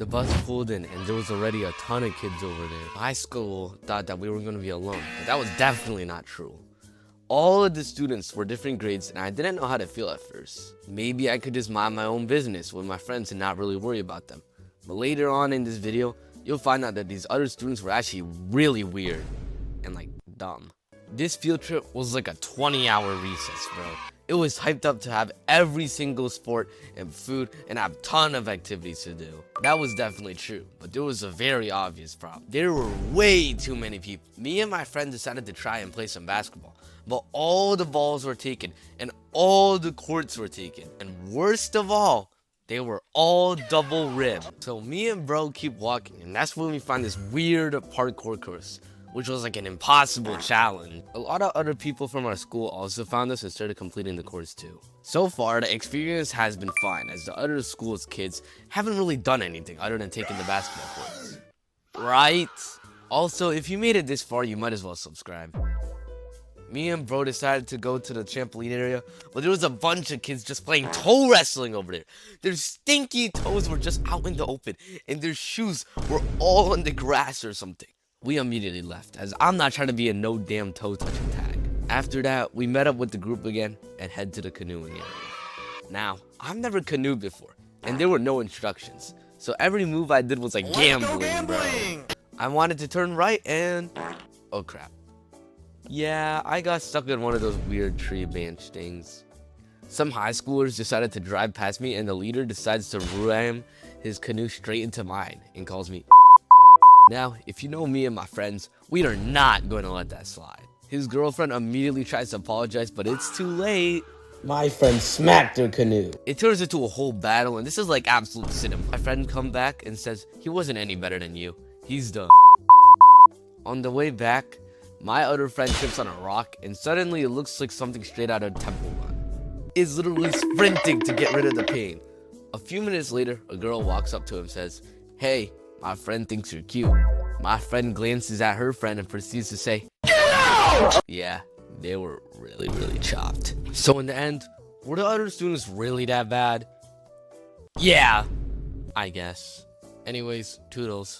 The bus pulled in and there was already a ton of kids over there. My school thought that we were going to be alone, but that was definitely not true. All of the students were different grades and I didn't know how to feel at first. Maybe I could just mind my own business with my friends and not really worry about them. But later on in this video, you'll find out that these other students were actually really weird and like dumb. This field trip was like a 20-hour recess, bro. It was hyped up to have every single sport and food and have a ton of activities to do. That was definitely true, but there was a very obvious problem. There were way too many people. Me and my friend decided to try and play some basketball, but all the balls were taken and all the courts were taken. And worst of all, they were all double ribbed. So me and bro keep walking, and that's when we find this weird parkour course, which was like an impossible challenge. A lot of other people from our school also found us and started completing the course too. So far, the experience has been fine, as the other school's kids haven't really done anything other than taking the basketball courts. Right? Also, if you made it this far, you might as well subscribe. Me and bro decided to go to the trampoline area, but there was a bunch of kids just playing toe wrestling over there. Their stinky toes were just out in the open, and their shoes were all on the grass or something. We immediately left, as I'm not trying to be a no damn toe touching tag. After that, we met up with the group again and head to the canoeing area. Now, I've never canoed before, and there were no instructions, so every move I did was like gambling, bro. I wanted to turn right and... oh crap. Yeah, I got stuck in one of those weird tree bench things. Some high schoolers decided to drive past me, and the leader decides to ram his canoe straight into mine and calls me. Now, if you know me and my friends, we are not going to let that slide. His girlfriend immediately tries to apologize, but it's too late. My friend smacked her canoe. It turns into a whole battle, and this is like absolute cinema. My friend comes back and says he wasn't any better than you. He's done. On the way back, my other friend trips on a rock, and suddenly it looks like something straight out of Temple Run. Is literally sprinting to get rid of the pain. A few minutes later, a girl walks up to him and says, "Hey, my friend thinks you're cute." My friend glances at her friend and proceeds to say, "Get out!" Yeah, they were really chopped. So in the end, were the other students really that bad? Yeah, I guess. Anyways, toodles.